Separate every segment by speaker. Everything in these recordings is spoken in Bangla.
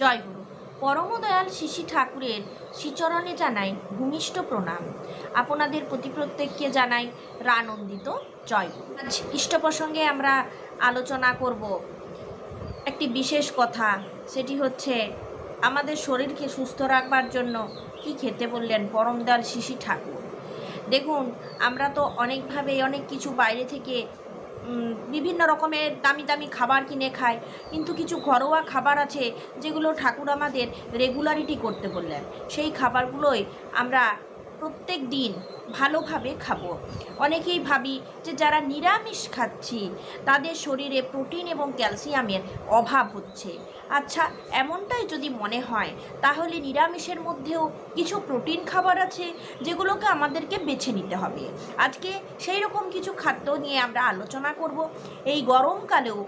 Speaker 1: জয়গুরু। পরমদয়াল শ্রী ঠাকুরের শ্রীচরণে জানাই ভূমিষ্ঠ প্রণাম। আপনাদের প্রতি প্রত্যেককে জানাই রানন্দিত জয়গুরু। আজ ইষ্ট প্রসঙ্গে আমরা আলোচনা করব একটি বিশেষ কথা, সেটি হচ্ছে আমাদের শরীরকে সুস্থ রাখবার জন্য কি খেতে বললেন পরমদয়াল শ্রী ঠাকুর। দেখুন, আমরা তো অনেকভাবে অনেক কিছু বাইরে থেকে বিভিন্ন রকমের দামি দামি খাবার কিনে খাই, কিন্তু কিছু ঘরোয়া খাবার আছে যেগুলো ঠাকুর আমাদের রেগুলারিটি করতে বললেন। সেই খাবারগুলোই আমরা প্রত্যেক দিন ভালোভাবে খাবো। অনেকেই ভাবি যে যারা নিরামিষ খাচ্ছি তাদের শরীরে প্রোটিন এবং ক্যালসিয়ামের অভাব হচ্ছে। আচ্ছা, এমনটাই যদি মনে হয় তাহলে নিরামিষের মধ্যেও কিছু প্রোটিন খাবার আছে যেগুলোকে আমাদেরকে বেছে নিতে হবে। আজকে সেই রকম কিছু খাদ্য নিয়ে আমরা আলোচনা করব। এই গরমকালেও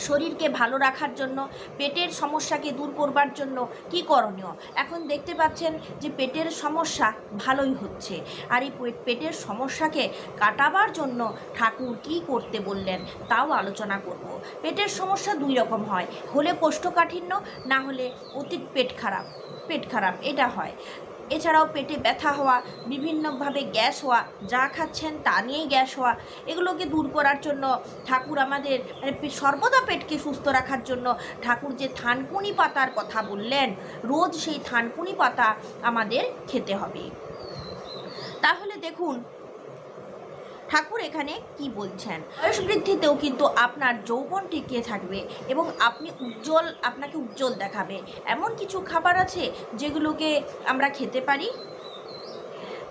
Speaker 1: শরীরকে ভালো রাখার জন্য, পেটের সমস্যাকে দূর করবার জন্য কি করণীয়। এখন দেখতে পাচ্ছেন যে পেটের সমস্যা ভালোই হচ্ছে, আর এই পেটের সমস্যাকে কাটাবার জন্য ঠাকুর কি করতে বললেন তাও আলোচনা করব। পেটের সমস্যা দুই রকম হয়, হলে কোষ্ঠকাঠিন্য, না হলে অতি পেট খারাপ এটা হয়। এছাড়াও পেটে ব্যথা হওয়া, বিভিন্নভাবে গ্যাস হওয়া, যা খাচ্ছেন তা নিয়েই গ্যাস হওয়া, এগুলোকে দূর করার জন্য ঠাকুর আমাদের সর্বদা পেটকে সুস্থ রাখার জন্য ঠাকুর যে থানকুনি পাতার কথা বললেন, রোজ সেই থানকুনি পাতা আমাদের খেতে হবে। তাহলে দেখুন ঠাকুর এখানে কি বলছেন। বয়স বৃদ্ধিতেও কিন্তু আপনার যৌবন টিকে থাকবে এবং আপনাকে উজ্জ্বল দেখাবে। এমন কিছু খাবার আছে যেগুলোকে আমরা খেতে পারি।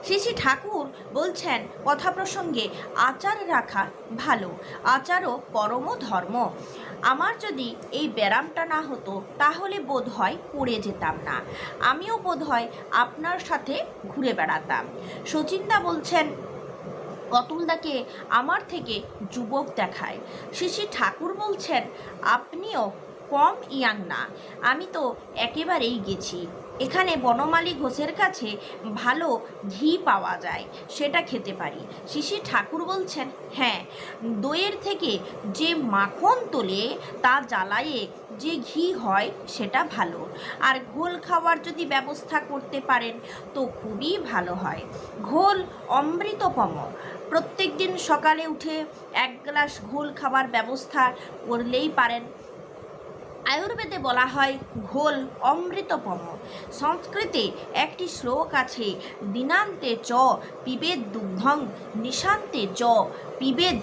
Speaker 1: শ্রী ঠাকুর বলছেন কথা প্রসঙ্গে, আচার রাখা ভালো, আচারও পরম ধর্ম। আমার যদি এই ব্যায়ামটা না হতো তাহলে বোধ হয় পড়ে যেতাম না, আমিও বোধ হয় আপনার সাথে ঘুরে বেড়াতাম। শচীনদা বলছেন অতুলদাকে আমার থেকে যুবক দেখায়। শ্রী ঠাকুর বলছেন আপনিও কম ইয়াং না, আমি তো একেবারেই গেছি। এখানে বনমালী ঘোষের কাছে ভালো ঘি পাওয়া যায়, সেটা খেতে পারি। শ্রী ঠাকুর বলছেন হ্যাঁ, দইয়ের থেকে যে মাখন তোলে তা জ্বালায়ে যে ঘি হয় সেটা ভালো। আর ঘোল খাওয়ার যদি ব্যবস্থা করতে পারেন তো খুবই ভালো হয়। ঘোল অমৃতপম। প্রত্যেক দিন সকালে উঠে এক গ্লাস ঘোল খাবার ব্যবস্থা করলেই পারেন। আয়ুর্বেদে বলা হয় ঘোল অমৃতপম। সংস্কৃতে একটি শ্লোক আছে, দিনান্তে চ পিবেদ দুগ্ধং, নিশান্তে চ পিবেদ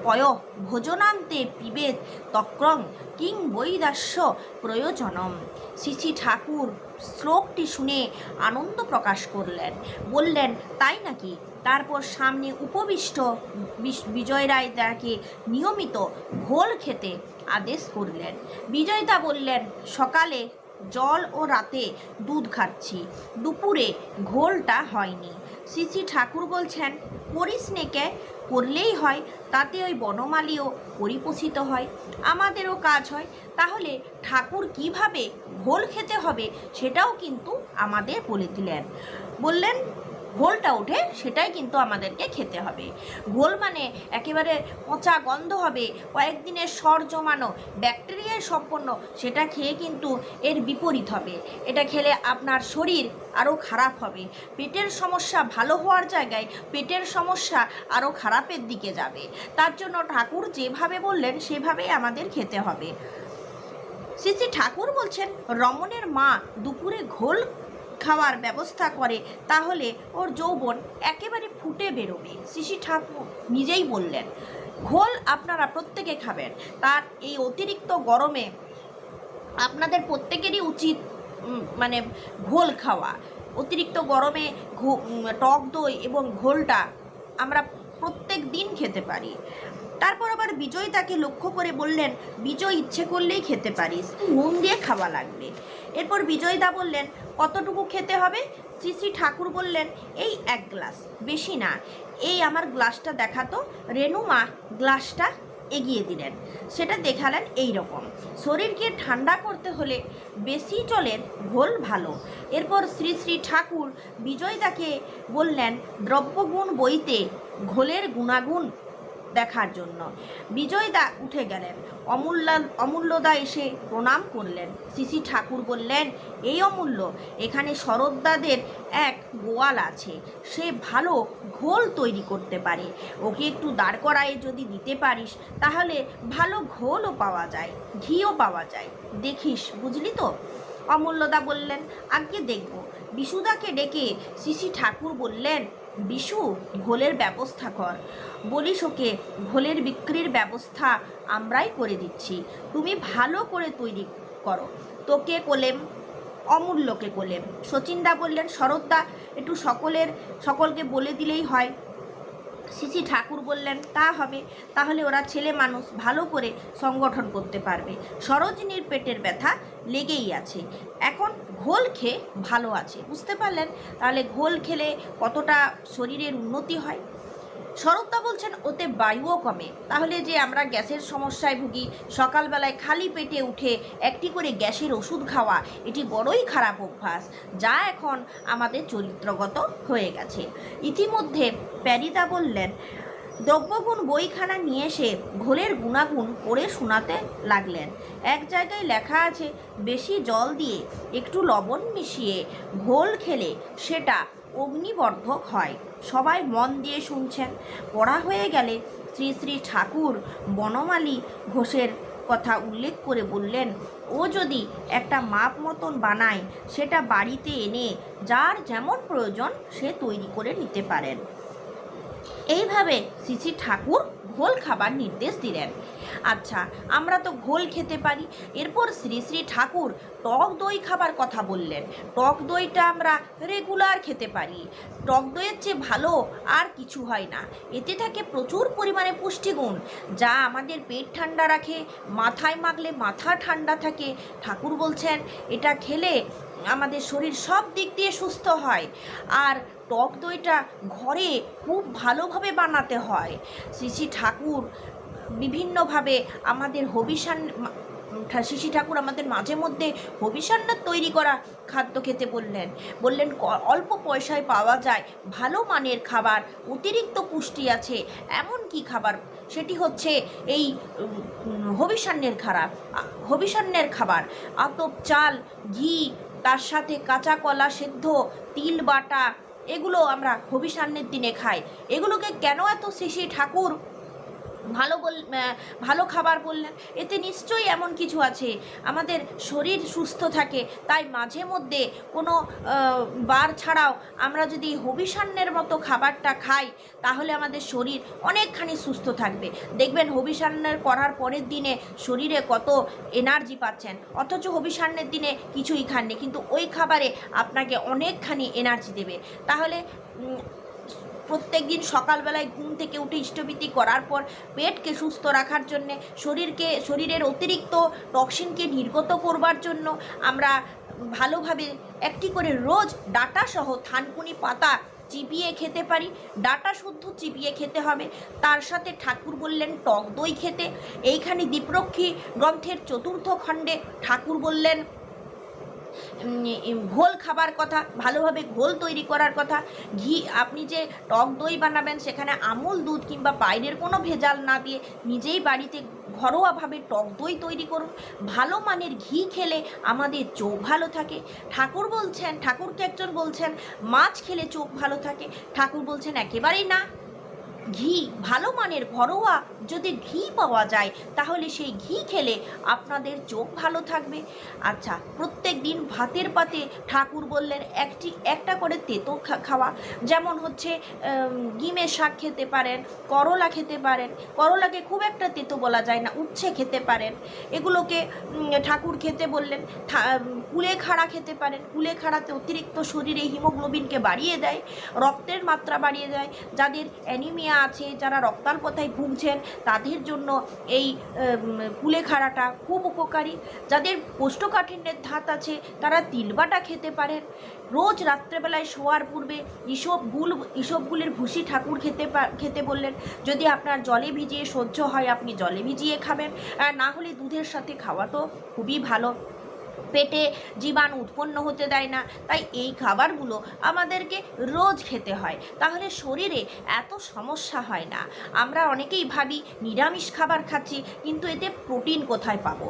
Speaker 1: পয়, ভোজনান্তে পিবেদ তক্রং, কিং বৈদাস্য প্রয়োজনম। শ্রী ঠাকুর শ্লোকটি শুনে আনন্দ প্রকাশ করলেন, বললেন তাই নাকি। তারপর সামনে উপবিষ্ট বিজয় রায় তাকে নিয়মিত ঘোল খেতে আদেশ করলেন। বিজয়দা বললেন সকালে জল ও রাতে দুধ খাচ্ছি, দুপুরে ঘোলটা হয়নি। শ্রী ঠাকুর বলছেন করিস নেকে, করলেই হয়, তাতে ওই বনমালীও পরিপোষিত হয়, আমাদেরও কাজ হয়। তাহলে ঠাকুর কিভাবে ঘোল খেতে হবে সেটাও কিন্তু আমাদের বলে দিলেন। বললেন ঘোলটা ওঠে সেটাই কিন্তু আমাদেরকে খেতে হবে। ঘোল মানে একেবারে পচা গন্ধ হবে, কয়েকদিনের স্বর জমানো, ব্যাকটেরিয়ায় সম্পন্ন, সেটা খেয়ে কিন্তু এর বিপরীত হবে। এটা খেলে আপনার শরীর আরও খারাপ হবে। পেটের সমস্যা ভালো হওয়ার জায়গায় পেটের সমস্যা আরও খারাপের দিকে যাবে। তার জন্য ঠাকুর যেভাবে বললেন সেভাবেই আমাদের খেতে হবে। শ্রী ঠাকুর বলছেন রমণের মা দুপুরে ঘোল খাওয়ার ব্যবস্থা করে তাহলে ওর যৌবন একেবারে ফুটে বেরোবে। শ্রী ঠাকুর নিজেই বললেন ঘোল আপনারা প্রত্যেকে খাবেন। তার এই অতিরিক্ত গরমে আপনাদের প্রত্যেকেরই উচিত ঘোল খাওয়া। অতিরিক্ত গরমে টক দই এবং ঘোলটা আমরা প্রত্যেক দিন খেতে পারি। তারপর আবার বিজয় তাকে লক্ষ্য করে বললেন বিজয় ইচ্ছে করলেই খেতে পারিস, নুন দিয়ে খাওয়া লাগবে। এরপর বিজয়দা বললেন কতটুকু খেতে হবে। শ্রী ঠাকুর বললেন এই এক গ্লাস, বেশি না। এই আমার গ্লাসটা দেখাতো। রেণুমা গ্লাসটা এগিয়ে দিলেন, সেটা দেখালেন এই রকম। শরীরকে ঠান্ডা করতে হলে বেশি জলের ঘোল ভালো। এরপর শ্রী ঠাকুর বিজয়দাকে বললেন দ্রব্যগুণ বইতে ঘোলের গুণাগুণ দেখার জন্য। বিজয়দা উঠে গেলেন। অমূল্যদা এসে প্রণাম করলেন। শ্রী ঠাকুর বললেন, এই অমূল্য, এখানে শরৎদাদের এক গোয়াল আছে, সে ভালো ঘোল তৈরি করতে পারে, ওকে একটু দাঁড় করায়ে যদি দিতে পারিস তাহলে ভালো ঘোলও পাওয়া যায়, ঘিও পাওয়া যায়, দেখিস, বুঝলি তো? অমূল্যদা বললেন, আজ্ঞে দেখব। বিশুদাকে ডেকে শ্রী ঠাকুর বললেন, বিশু, ঘোলের ব্যবস্থা কর। বলিস ওকে ঘোলের বিক্রির ব্যবস্থা আমরাই করে দিচ্ছি, তুমি ভালো করে তৈরি করো। তোকে কোলেম, অমূল্যকে কোলেম। শচীনদা বললেন, শরৎদা, একটু সকলকে বলে দিলেই হয়। শ্রী ঠাকুর বললেন, তা হবে, তাহলে ওরা ছেলে মানুষ, ভালো করে সংগঠন করতে পারবে। সরোজিনীর পেটের ব্যথা লেগেই আছে, এখন ঘোল খেয়ে ভালো আছে, বুঝতে পারলেন? তাহলে ঘোল খেলে কতটা শরীরের উন্নতি হয়। শরৎদা বলছেন, ওতে বায়ুও কমে। তাহলে যে আমরা গ্যাসের সমস্যায় ভুগি, সকালবেলায় খালি পেটে উঠে একটি করে গ্যাসের ওষুধ খাওয়া, এটি বড়ই খারাপ অভ্যাস, যা এখন আমাদের চরিত্রগত হয়ে গেছে। ইতিমধ্যে প্যারিদা বললেন, দ্রব্যগুণ বইখানা নিয়ে এসে ঘোলের গুণাগুণ পড়ে শোনাতে লাগলেন। এক জায়গায় লেখা আছে, বেশি জল দিয়ে একটু লবণ মিশিয়ে ঘোল খেলে সেটা অগ্নিবর্ধক হয়। সবাই মন দিয়ে শুনছেন। পড়া হয়ে গেলে শ্রী ঠাকুর বনমালী ঘোষের কথা উল্লেখ করে বললেন, ও যদি একটা মাপ মতন বানায়, সেটা বাড়িতে এনে যার যেমন প্রয়োজন সে তৈরি করে নিতে পারেন। এইভাবে শ্রী ঠাকুর ঘোল খাবার নির্দেশ দিলেন। আচ্ছা, আমরা তো ঘোল খেতে পারি। এরপর শ্রী ঠাকুর টক দই খাবার কথা বললেন। টক দইটা আমরা রেগুলার খেতে পারি। টক দইয়ের চেয়ে ভালো আর কিছু হয় না। এতে থাকে প্রচুর পরিমাণে পুষ্টিগুণ, যা আমাদের পেট ঠান্ডা রাখে, মাথায় মাখলে মাথা ঠান্ডা থাকে। ঠাকুর বলছেন, এটা খেলে আমাদের শরীর সব দিক দিয়ে সুস্থ হয়। আর টক দইটা ঘরে খুব ভালোভাবে বানাতে হয়। শ্রী ঠাকুর বিভিন্নভাবে আমাদের শ্রী ঠাকুর আমাদের মাঝে মধ্যে হবিষান্নের তৈরি করা খাদ্য খেতে বললেন। অল্প পয়সায় পাওয়া যায় ভালো মানের খাবার, অতিরিক্ত পুষ্টি আছে এমন কি খাবার, সেটি হচ্ছে এই হবিষান্নের খাবার। আতপ চাল, ঘি, তার সাথে কাঁচা কলা সেদ্ধ, তিল বাটা, এগুলো আমরা হবিষান্নের দিনে খাই। এগুলোকে কেন এত শ্রী ঠাকুর ভালো খাবার বললেন? এতে নিশ্চয়ই এমন কিছু আছে, আমাদের শরীর সুস্থ থাকে। তাই মাঝে মধ্যে কোনো বার ছাড়াও আমরা যদি হবিষান্নের মতো খাবারটা খাই, তাহলে আমাদের শরীর অনেকখানি সুস্থ থাকবে। দেখবেন হবিষান্নের করার পরের দিনে শরীরে কত এনার্জি পাচ্ছেন, অথচ হবিষান্নের দিনে কিছুই খাননি, কিন্তু ওই খাবারে আপনাকে অনেকখানি এনার্জি দেবে। তাহলে প্রত্যেক দিন সকালবেলায় ঘুম থেকে উঠে ইষ্টভীতি করার পর পেটকে সুস্থ রাখার জন্যে, শরীরের অতিরিক্ত টক্সিনকে নির্গত করবার জন্য আমরা ভালোভাবে একটি করে রোজ ডাঁটাসহ থানকুনি পাতা চিবিয়ে খেতে পারি। ডাঁটা শুদ্ধ চিবিয়ে খেতে হবে। তার সাথে ঠাকুর বললেন টক দই খেতে। এইখানে দীপরক্ষী গ্রন্থের 4র্থ খণ্ডে ঠাকুর বললেন ঘোল খাবার কথা, ভালোভাবে ঘোল তৈরি করার কথা। ঘি, আপনি যে টক দই বানাবেন সেখানে আমুল দুধ কিংবা বাইরের কোনো ভেজাল না দিয়ে নিজেই বাড়িতে ঘরোয়াভাবে টক দই তৈরি করুন। ভালো মানের ঘি খেলে আমাদের চোখ ভালো থাকে। ঠাকুরকে একজন বলছেন মাছ খেলে চোখ ভালো থাকে। ঠাকুর বলছেন একেবারেই না, ঘি, ভালো মানের ঘরোয়া যদি ঘি পাওয়া যায় তাহলে সেই ঘি খেলে আপনাদের চোখ ভালো থাকবে। আচ্ছা, প্রত্যেক দিন ভাতের পাতে ঠাকুর বললেন একটা করে তেতো খাওয়া, যেমন হচ্ছে ডিমের শাক খেতে পারেন, করলা খেতে পারেন। করলাকে খুব একটা তেতো বলা যায় না, উচ্ছে খেতে পারেন। এগুলোকে ঠাকুর খেতে বললেন। কুলেখাড়া খেতে পারেন। কুলেখাড়াতে অতিরিক্ত শরীরে হিমোগ্লোবিনকে বাড়িয়ে দেয়, রক্তের মাত্রা বাড়িয়ে দেয়। যাদের অ্যানিমিয়া আছে, যারা রক্তাল্পতায় ভুগছেন, তাদের জন্য এই কুলেখাড়াটা খুব উপকারী। যাদের কোষ্ঠকাঠিন্যের ধাত আছে তারা তিলবাটা খেতে পারেন। রোজ রাত্রেবেলায় শোয়ার পূর্বে ইসবগুলের ভুসি ঠাকুর খেতে বললেন। যদি আপনার জলে ভিজিয়ে সহ্য হয় আপনি জলে ভিজিয়ে খাবেন, আর না হলে দুধের সাথে খাওয়া তো খুবই ভালো। পেটে জীবাণু উৎপন্ন হতে দেয় না। তাই এই খাবারগুলো আমাদেরকে রোজ খেতে হয়, তাহলে শরীরে এত সমস্যা হয় না। আমরা অনেকেই ভাবি নিরামিষ খাবার খাচ্ছি, কিন্তু এতে প্রোটিন কোথায় পাবো?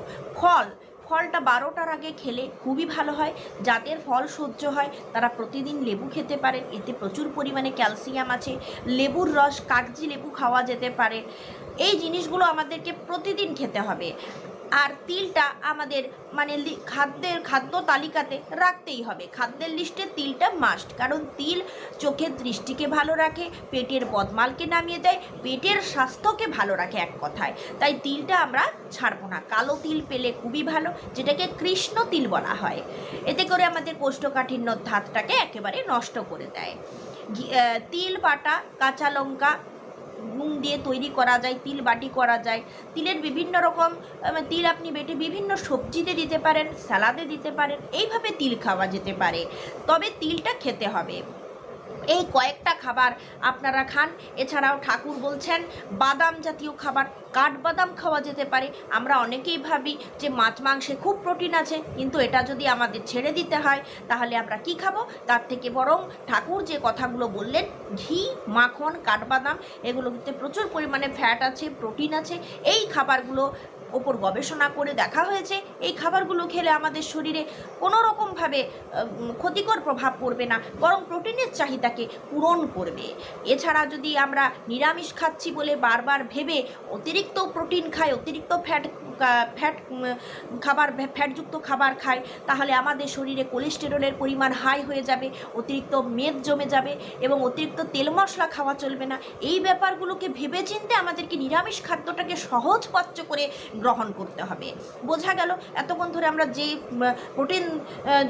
Speaker 1: ফলটা 12টার আগে খেলে খুবই ভালো হয়। যাদের ফল সহ্য হয় তারা প্রতিদিন লেবু খেতে পারেন, এতে প্রচুর পরিমাণে ক্যালসিয়াম আছে। লেবুর রস, কাগজি লেবু খাওয়া যেতে পারে। এই জিনিসগুলো আমাদেরকে প্রতিদিন খেতে হবে। আর তিলটা আমাদের মানে খাদ্য তালিকাতে রাখতেই হবে, খাদ্যের লিস্টে তিলটা মাস্ট, কারণ তিল চোখের দৃষ্টিকে ভালো রাখে, পেটের বদমালকে নামিয়ে দেয়, পেটের স্বাস্থ্যকে ভালো রাখে এক কথায়। তাই তিলটা আমরা ছাড়বো না। কালো তিল পেলে খুবই ভালো, যেটাকে কৃষ্ণ তিল বলা হয়। এতে করে আমাদের কোষ্ঠকাঠিন্য ধাতটাকে একেবারে নষ্ট করে দেয়। তিল বাটা, কাঁচা লঙ্কা, নুন দিয়ে তৈরি করা যায়, তিল বাটি করা যায়। তিলের বিভিন্ন রকম তিল আপনি বেটে বিভিন্ন সবজিতে দিতে পারেন, স্যালাদে দিতে পারেন, এইভাবে তিল খাওয়া যেতে পারে। তবে তিলটা খেতে হবে। এই কয়েকটা খাবার আপনারা খান। এছাড়াও ঠাকুর বলছেন বাদাম জাতীয় খাবার, কাঠবাদাম খাওয়া যেতে পারে। আমরা অনেকেই ভাবি যে মাছ মাংসে খুব প্রোটিন আছে, কিন্তু এটা যদি আমাদের ছেড়ে দিতে হয় তাহলে আমরা কি খাবো? তার থেকে বরং ঠাকুর যে কথাগুলো বললেন, ঘি, মাখন, কাঠবাদাম, এগুলোতে প্রচুর পরিমাণে ফ্যাট আছে, প্রোটিন আছে। এই খাবারগুলো ওপর গবেষণা করে দেখা হয়েছে এই খাবারগুলো খেলে আমাদের শরীরে কোনো রকমভাবে ক্ষতিকর প্রভাব পড়বে না, বরং প্রোটিনের চাহিদাকে পূরণ করবে। এছাড়া যদি আমরা নিরামিষ খাচ্ছি বলে বারবার ভেবে অতিরিক্ত প্রোটিন খাই, অতিরিক্ত ফ্যাটযুক্ত খাবার খাই, তাহলে আমাদের শরীরে কোলেস্টেরলের পরিমাণ হাই হয়ে যাবে, অতিরিক্ত মেদ জমে যাবে এবং অতিরিক্ত তেল মশলা খাওয়া চলবে না। এই ব্যাপারগুলোকে ভেবেচিন্তে আমাদেরকে নিরামিষ খাদ্যটাকে সহজপাচ্য করে গ্রহণ করতে হবে। বোঝা গেল এতক্ষণ ধরে আমরা যে প্রোটিন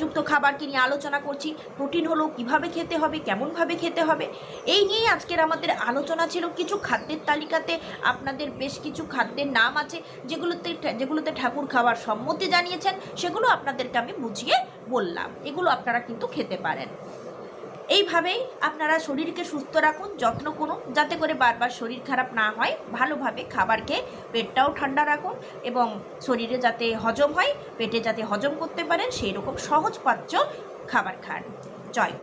Speaker 1: যুক্ত খাবারকে নিয়ে আলোচনা করছি, প্রোটিন হলো কিভাবে খেতে হবে, কেমনভাবে খেতে হবে, এই নিয়েই আজকের আমাদের আলোচনা ছিল। কিছু খাদ্যের তালিকাতে আপনাদের বেশ কিছু খাদ্যের নাম আছে যেগুলোতে ঠাকুর খাওয়ার সম্মতি জানিয়েছেন, সেগুলো আপনাদেরকে আমি বুঝিয়ে বললাম। এগুলো আপনারা কিন্তু খেতে পারেন। এইভাবেই আপনারা শরীরকে সুস্থ রাখুন, যত্ন করুন, যাতে করে বারবার শরীর খারাপ না হয়। ভালোভাবে খাবার খেয়ে পেটটাও ঠান্ডা রাখুন এবং শরীরে যাতে হজম হয়, পেটে যাতে হজম করতে পারেন সেই রকম সহজপাচ্য খাবার খান। জয়।